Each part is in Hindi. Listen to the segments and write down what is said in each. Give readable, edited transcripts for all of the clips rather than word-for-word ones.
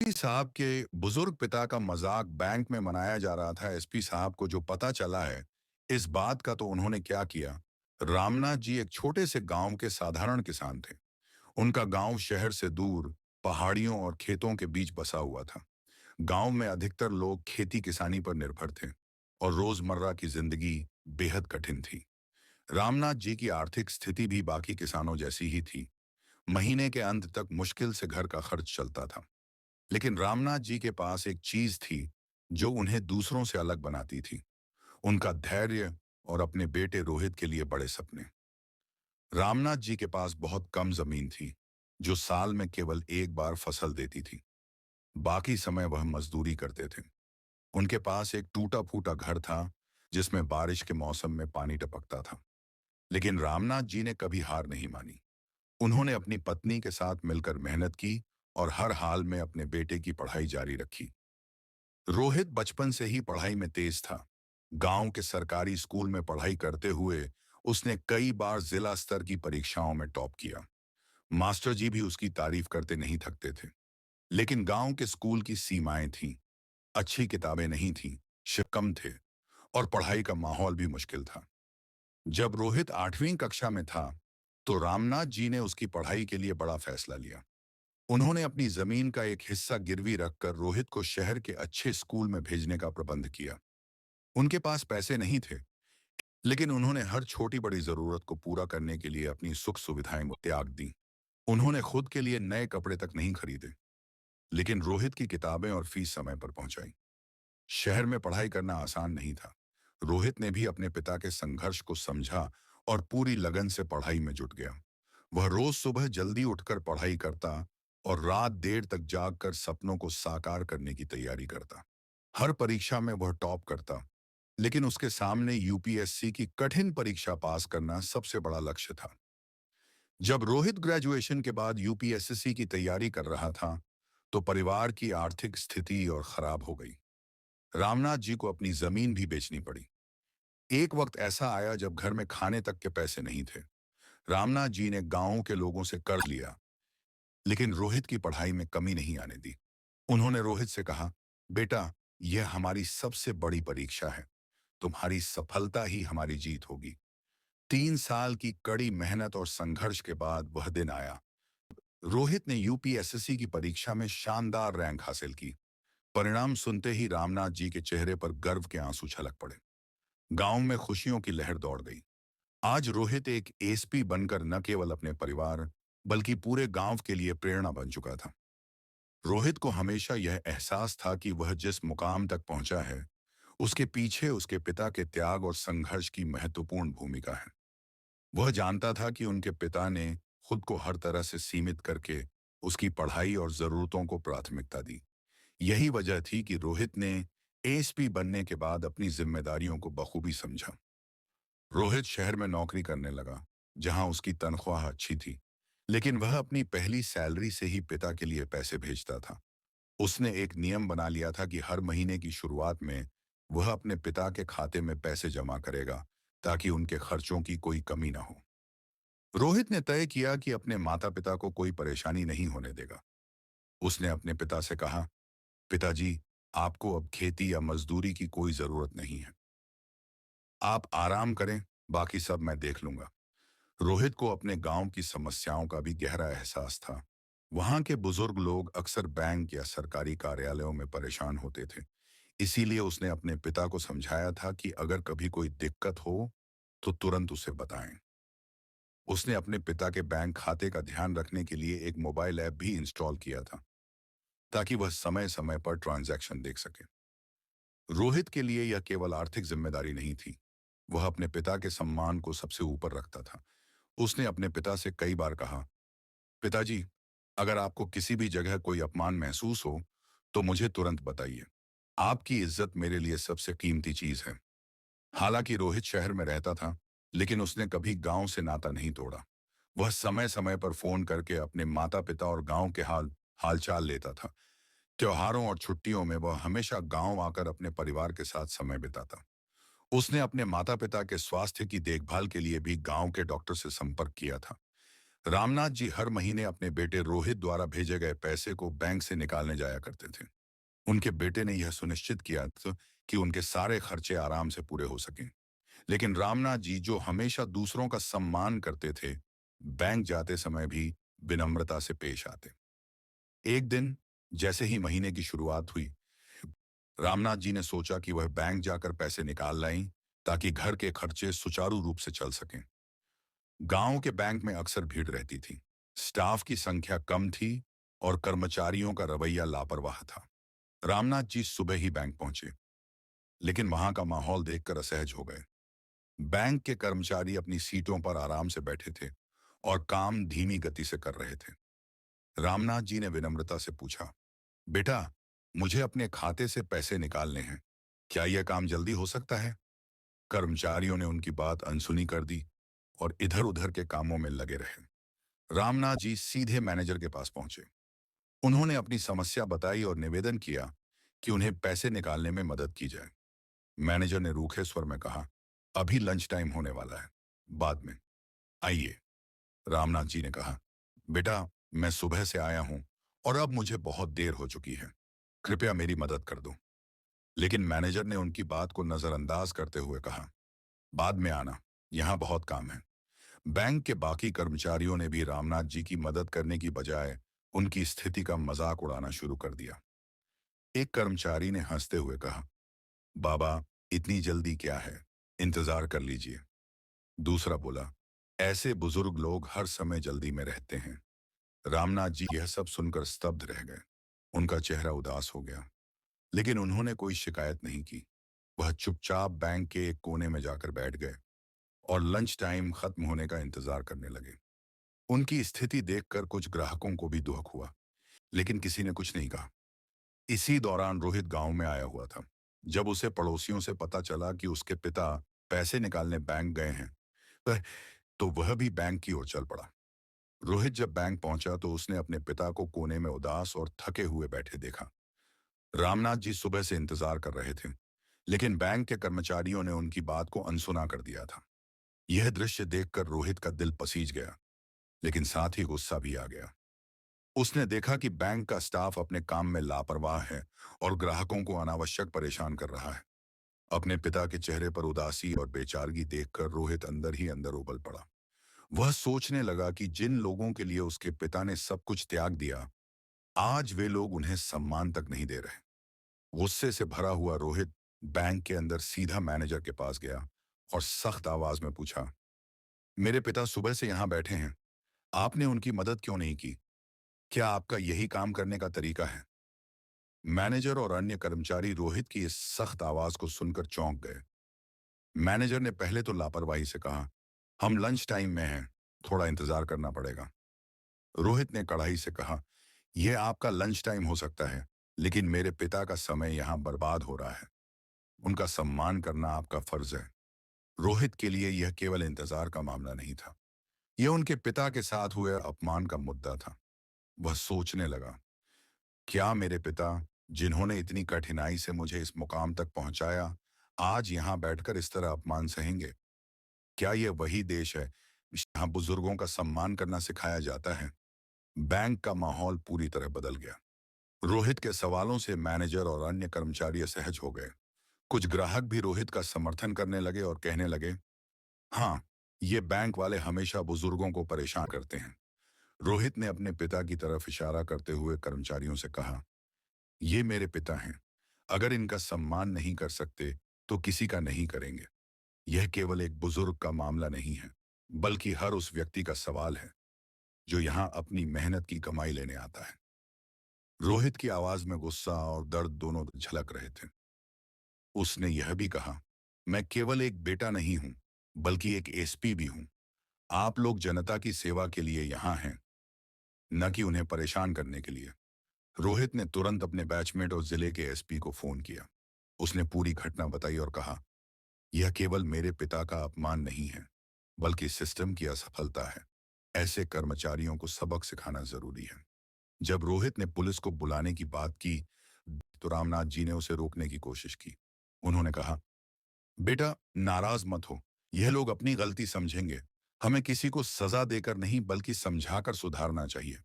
एसपी साहब के बुजुर्ग पिता का मजाक बैंक में मनाया जा रहा था। एसपी साहब को जो पता चला है इस बात का, तो उन्होंने क्या किया। रामनाथ जी एक छोटे से गांव के साधारण किसान थे। उनका गांव शहर से दूर पहाड़ियों और खेतों के बीच बसा हुआ था। गांव में अधिकतर लोग खेती किसानी पर निर्भर थे और रोजमर्रा की जिंदगी बेहद कठिन थी। रामनाथ जी की आर्थिक स्थिति भी बाकी किसानों जैसी ही थी। महीने के अंत तक मुश्किल से घर का खर्च चलता था। लेकिन रामनाथ जी के पास एक चीज थी जो उन्हें दूसरों से अलग बनाती थी। उनका धैर्य और अपने बेटे रोहित के लिए बड़े सपने। रामनाथ जी के पास बहुत कम जमीन थी, जो साल में केवल एक बार फसल देती थी। बाकी समय वह मजदूरी करते थे। उनके पास एक टूटा फूटा घर था, जिसमें बारिश के मौसम में पानी टपकता था। लेकिन रामनाथ जी ने कभी हार नहीं मानी। उन्होंने अपनी पत्नी के साथ मिलकर मेहनत की और हर हाल में अपने बेटे की पढ़ाई जारी रखी। रोहित बचपन से ही पढ़ाई में तेज था। गांव के सरकारी स्कूल में पढ़ाई करते हुए उसने कई बार जिला स्तर की परीक्षाओं में टॉप किया। मास्टर जी भी उसकी तारीफ करते नहीं थकते थे। लेकिन गांव के स्कूल की सीमाएं थीं। अच्छी किताबें नहीं थीं, शिक्षक कम थे और पढ़ाई का माहौल भी मुश्किल था। जब रोहित 8वीं कक्षा में था, तो रामनाथ जी ने उसकी पढ़ाई के लिए बड़ा फैसला लिया। उन्होंने अपनी जमीन का एक हिस्सा गिरवी रखकर रोहित को शहर के अच्छे स्कूल में भेजने का प्रबंध किया। उनके पास पैसे नहीं थे, लेकिन उन्होंने हर छोटी बड़ी जरूरत को पूरा करने के लिए अपनी सुख सुविधाएं त्याग दी। उन्होंने खुद के लिए नए कपड़े तक नहीं खरीदे, लेकिन रोहित की किताबें और फीस समय पर पहुंचाई। शहर में पढ़ाई करना आसान नहीं था। रोहित ने भी अपने पिता के संघर्ष को समझा और पूरी लगन से पढ़ाई में जुट गया। वह रोज सुबह जल्दी उठकर पढ़ाई करता और रात देर तक जागकर सपनों को साकार करने की तैयारी करता। हर परीक्षा में वह टॉप करता, लेकिन उसके सामने यूपीएससी की कठिन परीक्षा पास करना सबसे बड़ा लक्ष्य था। जब रोहित ग्रेजुएशन के बाद यूपीएससी की तैयारी कर रहा था, तो परिवार की आर्थिक स्थिति और खराब हो गई। रामनाथ जी को अपनी जमीन भी बेचनी पड़ी। एक वक्त ऐसा आया जब घर में खाने तक के पैसे नहीं थे। रामनाथ जी ने गांवों के लोगों से कर्ज लिया, लेकिन रोहित की पढ़ाई में कमी नहीं आने दी। उन्होंने रोहित से कहा, बेटा, यह हमारी सबसे बड़ी परीक्षा है। तुम्हारी सफलता ही हमारी जीत होगी। 3 साल की कड़ी मेहनत और संघर्ष के बाद वह दिन आया। रोहित ने यूपीएसएससी की परीक्षा में शानदार रैंक हासिल की। परिणाम सुनते ही रामनाथ जी के चेहरे पर गर्व के आंसू छलक पड़े। गांव में खुशियों की लहर दौड़ गई। आज रोहित एक एसपी बनकर न केवल अपने परिवार, बल्कि पूरे गांव के लिए प्रेरणा बन चुका था। रोहित को हमेशा यह एहसास था कि वह जिस मुकाम तक पहुंचा है, उसके पीछे उसके पिता के त्याग और संघर्ष की महत्वपूर्ण भूमिका है। वह जानता था कि उनके पिता ने खुद को हर तरह से सीमित करके उसकी पढ़ाई और जरूरतों को प्राथमिकता दी। यही वजह थी कि रोहित ने एसपी बनने के बाद अपनी जिम्मेदारियों को बखूबी समझा। रोहित शहर में नौकरी करने लगा, जहां उसकी तनख्वाह अच्छी थी, लेकिन वह अपनी पहली सैलरी से ही पिता के लिए पैसे भेजता था। उसने एक नियम बना लिया था कि हर महीने की शुरुआत में वह अपने पिता के खाते में पैसे जमा करेगा, ताकि उनके खर्चों की कोई कमी ना हो। रोहित ने तय किया कि अपने माता पिता को कोई परेशानी नहीं होने देगा। उसने अपने पिता से कहा, पिताजी, आपको अब खेती या मजदूरी की कोई जरूरत नहीं है। आप आराम करें, बाकी सब मैं देख लूंगा। रोहित को अपने गांव की समस्याओं का भी गहरा एहसास था। वहां के बुजुर्ग लोग अक्सर बैंक या सरकारी कार्यालयों में परेशान होते थे। इसीलिए उसने अपने पिता को समझाया था कि अगर कभी कोई दिक्कत हो, तो तुरंत उसे बताएं। उसने अपने पिता के बैंक खाते का ध्यान रखने के लिए एक मोबाइल ऐप भी इंस्टॉल किया था, ताकि वह समय समय पर ट्रांजैक्शन देख सके। रोहित के लिए यह केवल आर्थिक जिम्मेदारी नहीं थी, वह अपने पिता के सम्मान को सबसे ऊपर रखता था। उसने अपने पिता से कई बार कहा, पिताजी, अगर आपको किसी भी जगह कोई अपमान महसूस हो, तो मुझे तुरंत बताइए। आपकी इज्जत मेरे लिए सबसे कीमती चीज है। हालांकि रोहित शहर में रहता था, लेकिन उसने कभी गांव से नाता नहीं तोड़ा। वह समय समय पर फोन करके अपने माता पिता और गांव के हालचाल लेता था। त्योहारों और छुट्टियों में वह हमेशा गांव आकर अपने परिवार के साथ समय बिताता। उसने अपने माता पिता के स्वास्थ्य की देखभाल के लिए भी गांव के डॉक्टर से संपर्क किया था। रामनाथ जी हर महीने अपने बेटे रोहित द्वारा भेजे गए पैसे को बैंक से निकालने जाया करते थे। उनके बेटे ने यह सुनिश्चित किया था कि उनके सारे खर्चे आराम से पूरे हो सकें। लेकिन रामनाथ जी, जो हमेशा दूसरों का सम्मान करते थे, बैंक जाते समय भी विनम्रता से पेश आते। एक दिन, जैसे ही महीने की शुरुआत हुई, रामनाथ जी ने सोचा कि वह बैंक जाकर पैसे निकाल लाएं ताकि घर के खर्चे सुचारू रूप से चल सकें। गांव के बैंक में अक्सर भीड़ रहती थी। स्टाफ की संख्या कम थी और कर्मचारियों का रवैया लापरवाह था। रामनाथ जी सुबह ही बैंक पहुंचे, लेकिन वहां का माहौल देखकर असहज हो गए। बैंक के कर्मचारी अपनी सीटों पर आराम से बैठे थे और काम धीमी गति से कर रहे थे। रामनाथ जी ने विनम्रता से पूछा, बेटा, मुझे अपने खाते से पैसे निकालने हैं, क्या यह काम जल्दी हो सकता है? कर्मचारियों ने उनकी बात अनसुनी कर दी और इधर उधर के कामों में लगे रहे। रामनाथ जी सीधे मैनेजर के पास पहुंचे। उन्होंने अपनी समस्या बताई और निवेदन किया कि उन्हें पैसे निकालने में मदद की जाए। मैनेजर ने रूखे स्वर में कहा, अभी लंच टाइम होने वाला है, बाद में आइए। रामनाथ जी ने कहा, बेटा, मैं सुबह से आया हूं और अब मुझे बहुत देर हो चुकी है, कृपया मेरी मदद कर दो। लेकिन मैनेजर ने उनकी बात को नजरअंदाज करते हुए कहा, बाद में आना, यहां बहुत काम है। बैंक के बाकी कर्मचारियों ने भी रामनाथ जी की मदद करने की बजाय उनकी स्थिति का मजाक उड़ाना शुरू कर दिया। एक कर्मचारी ने हंसते हुए कहा, बाबा, इतनी जल्दी क्या है, इंतजार कर लीजिए। दूसरा बोला, ऐसे बुजुर्ग लोग हर समय जल्दी में रहते हैं। रामनाथ जी यह सब सुनकर स्तब्ध रह गए। उनका चेहरा उदास हो गया, लेकिन उन्होंने कोई शिकायत नहीं की। वह चुपचाप बैंक के एक कोने में जाकर बैठ गए और लंच टाइम खत्म होने का इंतजार करने लगे। उनकी स्थिति देखकर कुछ ग्राहकों को भी दुख हुआ, लेकिन किसी ने कुछ नहीं कहा। इसी दौरान रोहित गांव में आया हुआ था। जब उसे पड़ोसियों से पता चला कि उसके पिता पैसे निकालने बैंक गए हैं, वह तो वह भी बैंक की ओर चल पड़ा। रोहित जब बैंक पहुंचा तो उसने अपने पिता को कोने में उदास और थके हुए बैठे देखा। रामनाथ जी सुबह से इंतजार कर रहे थे, लेकिन बैंक के कर्मचारियों ने उनकी बात को अनसुना कर दिया था। यह दृश्य देखकर रोहित का दिल पसीज गया, लेकिन साथ ही गुस्सा भी आ गया। उसने देखा कि बैंक का स्टाफ अपने काम में लापरवाह है और ग्राहकों को अनावश्यक परेशान कर रहा है। अपने पिता के चेहरे पर उदासी और बेचारगी देखकर रोहित अंदर ही अंदर उबल पड़ा। वह सोचने लगा कि जिन लोगों के लिए उसके पिता ने सब कुछ त्याग दिया, आज वे लोग उन्हें सम्मान तक नहीं दे रहे। गुस्से से भरा हुआ रोहित बैंक के अंदर सीधा मैनेजर के पास गया और सख्त आवाज में पूछा, मेरे पिता सुबह से यहां बैठे हैं, आपने उनकी मदद क्यों नहीं की? क्या आपका यही काम करने का तरीका है? मैनेजर और अन्य कर्मचारी रोहित की इस सख्त आवाज को सुनकर चौंक गए। मैनेजर ने पहले तो लापरवाही से कहा, हम लंच टाइम में हैं, थोड़ा इंतजार करना पड़ेगा। रोहित ने कड़ाई से कहा, यह आपका लंच टाइम हो सकता है, लेकिन मेरे पिता का समय यहां बर्बाद हो रहा है। उनका सम्मान करना आपका फर्ज है। रोहित के लिए यह केवल इंतजार का मामला नहीं था, यह उनके पिता के साथ हुए अपमान का मुद्दा था। वह सोचने लगा, क्या मेरे पिता, जिन्होंने इतनी कठिनाई से मुझे इस मुकाम तक पहुंचाया, आज यहां बैठकर इस तरह अपमान सहेंगे? क्या यह वही देश है जहां बुजुर्गों का सम्मान करना सिखाया जाता है? बैंक का माहौल पूरी तरह बदल गया। रोहित के सवालों से मैनेजर और अन्य कर्मचारी असहज हो गए। कुछ ग्राहक भी रोहित का समर्थन करने लगे और कहने लगे, हाँ, ये बैंक वाले हमेशा बुजुर्गों को परेशान करते हैं। रोहित ने अपने पिता की तरफ इशारा करते हुए कर्मचारियों से कहा, ये मेरे पिता हैं। अगर इनका सम्मान नहीं कर सकते, तो किसी का नहीं करेंगे। यह केवल एक बुजुर्ग का मामला नहीं है, बल्कि हर उस व्यक्ति का सवाल है जो यहाँ अपनी मेहनत की कमाई लेने आता है। रोहित की आवाज में गुस्सा और दर्द दोनों झलक रहे थे। उसने यह भी कहा, मैं केवल एक बेटा नहीं हूं, बल्कि एक एसपी भी हूं। आप लोग जनता की सेवा के लिए यहाँ हैं, न कि उन्हें परेशान करने के लिए। रोहित ने तुरंत अपने बैचमेट और जिले के एसपी को फोन किया। उसने पूरी घटना बताई और कहा, यह केवल मेरे पिता का अपमान नहीं है, बल्कि सिस्टम की असफलता है। ऐसे कर्मचारियों को सबक सिखाना जरूरी है। जब रोहित ने पुलिस को बुलाने की बात की, तो रामनाथ जी ने उसे रोकने की कोशिश की। उन्होंने कहा, बेटा, नाराज मत हो, यह लोग अपनी गलती समझेंगे। हमें किसी को सजा देकर नहीं बल्कि समझाकर सुधारना चाहिए।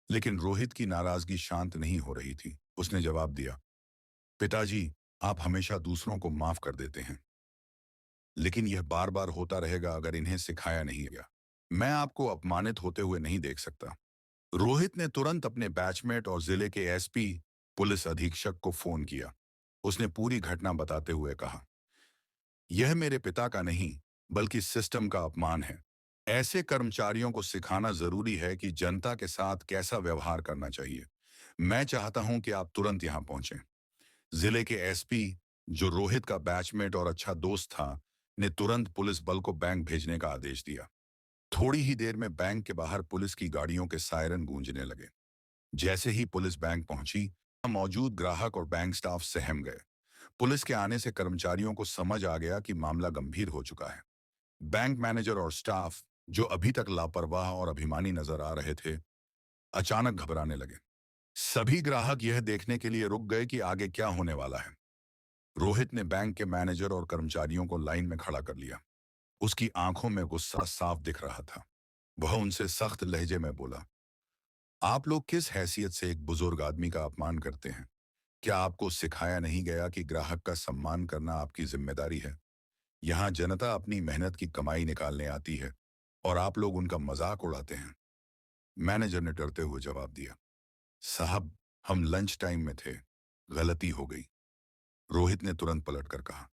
लेकिन रोहित की नाराजगी शांत नहीं हो रही थी। उसने जवाब दिया, पिताजी, आप हमेशा दूसरों को माफ कर देते हैं, लेकिन यह बार बार होता रहेगा अगर इन्हें सिखाया नहीं गया। मैं आपको अपमानित होते हुए नहीं देख सकता। रोहित ने तुरंत अपने बैचमेट और जिले के एसपी पुलिस अधीक्षक को फोन किया। उसने पूरी घटना बताते हुए कहा, यह मेरे पिता का नहीं बल्कि सिस्टम का अपमान है। ऐसे कर्मचारियों को सिखाना जरूरी है कि जनता के साथ कैसा व्यवहार करना चाहिए। मैं चाहता हूं कि आप तुरंत यहां पहुंचें। जिले के एसपी, जो रोहित का बैचमेट और अच्छा दोस्त था, ने तुरंत पुलिस बल को बैंक भेजने का आदेश दिया। थोड़ी ही देर में बैंक के बाहर पुलिस की गाड़ियों के सायरन गूंजने लगे। जैसे ही पुलिस बैंक पहुंची, वहां मौजूद ग्राहक और बैंक स्टाफ सहम गए। पुलिस के आने से कर्मचारियों को समझ आ गया कि मामला गंभीर हो चुका है। बैंक मैनेजर और स्टाफ, जो अभी तक लापरवाह और अभिमानी नजर आ रहे थे, अचानक घबराने लगे। सभी ग्राहक यह देखने के लिए रुक गए कि आगे क्या होने वाला है। रोहित ने बैंक के मैनेजर और कर्मचारियों को लाइन में खड़ा कर लिया। उसकी आंखों में गुस्सा साफ दिख रहा था। वह उनसे सख्त लहजे में बोला, आप लोग किस हैसियत से एक बुजुर्ग आदमी का अपमान करते हैं? क्या आपको सिखाया नहीं गया कि ग्राहक का सम्मान करना आपकी जिम्मेदारी है? यहाँ जनता अपनी मेहनत की कमाई निकालने आती है और आप लोग उनका मजाक उड़ाते हैं। मैनेजर ने डरते हुए जवाब दिया, साहब, हम लंच टाइम में थे, गलती हो गई। रोहित ने तुरंत पलटकर कहा,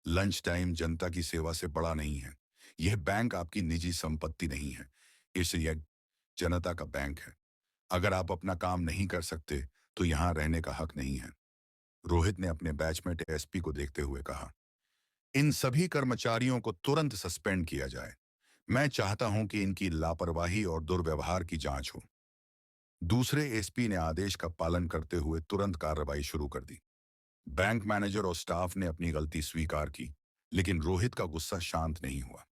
लंच टाइम जनता की सेवा से बड़ा नहीं है। यह बैंक आपकी निजी संपत्ति नहीं है, इसलिए जनता का बैंक है। अगर आप अपना काम नहीं कर सकते तो यहाँ रहने का हक नहीं है। रोहित ने अपने बैचमेट एसपी को देखते हुए कहा, इन सभी कर्मचारियों को तुरंत सस्पेंड किया जाए। मैं चाहता हूं कि इनकी लापरवाही और दुर्व्यवहार की जांच हो। दूसरे एसपी ने आदेश का पालन करते हुए तुरंत कार्रवाई शुरू कर दी। बैंक मैनेजर और स्टाफ ने अपनी गलती स्वीकार की, लेकिन रोहित का गुस्सा शांत नहीं हुआ।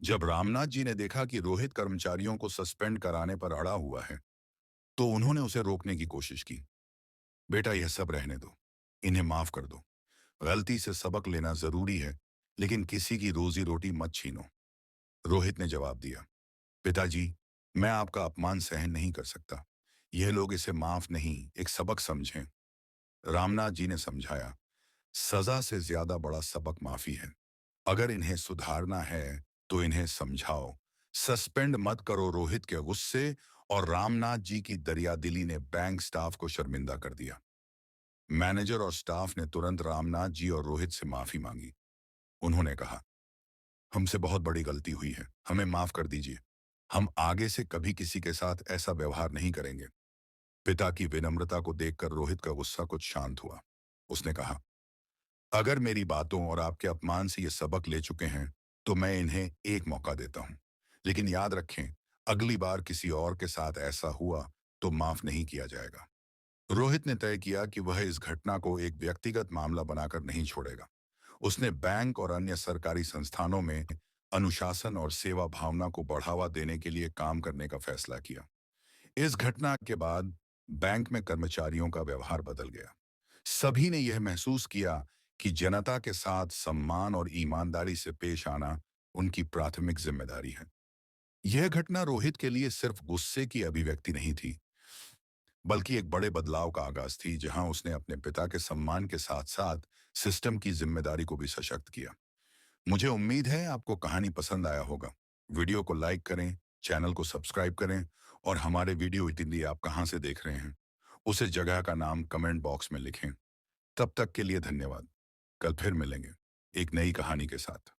जब रामनाथ जी ने देखा कि रोहित कर्मचारियों को सस्पेंड कराने पर अड़ा हुआ है, तो उन्होंने उसे रोकने की कोशिश की। बेटा, यह सब रहने दो, इन्हें माफ कर दो। गलती से सबक लेना जरूरी है, लेकिन किसी की रोजी रोटी मत छीनो। रोहित ने जवाब दिया, पिताजी, मैं आपका अपमान सहन नहीं कर सकता। यह लोग इसे माफ नहीं, एक सबक समझें। रामनाथ जी ने समझाया, सजा से ज्यादा बड़ा सबक माफी है। अगर इन्हें सुधारना है तो इन्हें समझाओ, सस्पेंड मत करो। रोहित के गुस्से और रामनाथ जी की दरियादिली ने बैंक स्टाफ को शर्मिंदा कर दिया। मैनेजर और स्टाफ ने तुरंत रामनाथ जी और रोहित से माफी मांगी। उन्होंने कहा, हमसे बहुत बड़ी गलती हुई है, हमें माफ कर दीजिए। हम आगे से कभी किसी के साथ ऐसा व्यवहार नहीं करेंगे। पिता की विनम्रता को देखकर रोहित का गुस्सा कुछ शांत हुआ। उसने कहा, अगर मेरी बातों और आपके अपमान से ये सबक ले चुके हैं, तो मैं इन्हें एक मौका देता हूं। लेकिन याद रखें, अगली बार किसी और के साथ ऐसा हुआ तो माफ नहीं किया जाएगा। रोहित ने तय किया कि वह इस घटना को एक व्यक्तिगत मामला बनाकर नहीं छोड़ेगा। उसने बैंक और अन्य सरकारी संस्थानों में अनुशासन और सेवा भावना को बढ़ावा देने के लिए काम करने का फैसला किया। इस घटना के बाद बैंक में कर्मचारियों का व्यवहार बदल गया। सभी ने यह महसूस किया कि जनता के साथ सम्मान और ईमानदारी से पेश आना उनकी प्राथमिक जिम्मेदारी है। यह घटना रोहित के लिए सिर्फ गुस्से की अभिव्यक्ति नहीं थी, बल्कि एक बड़े बदलाव का आगाज थी, जहां उसने अपने पिता के सम्मान के साथ साथ सिस्टम की जिम्मेदारी को भी सशक्त किया। मुझे उम्मीद है आपको कहानी पसंद आया होगा। वीडियो को लाइक करें, चैनल को सब्सक्राइब करें और हमारे वीडियो इतनी आप कहां से देख रहे हैं, उसे जगह का नाम कमेंट बॉक्स में लिखें। तब तक के लिए धन्यवाद। कल फिर मिलेंगे एक नई कहानी के साथ।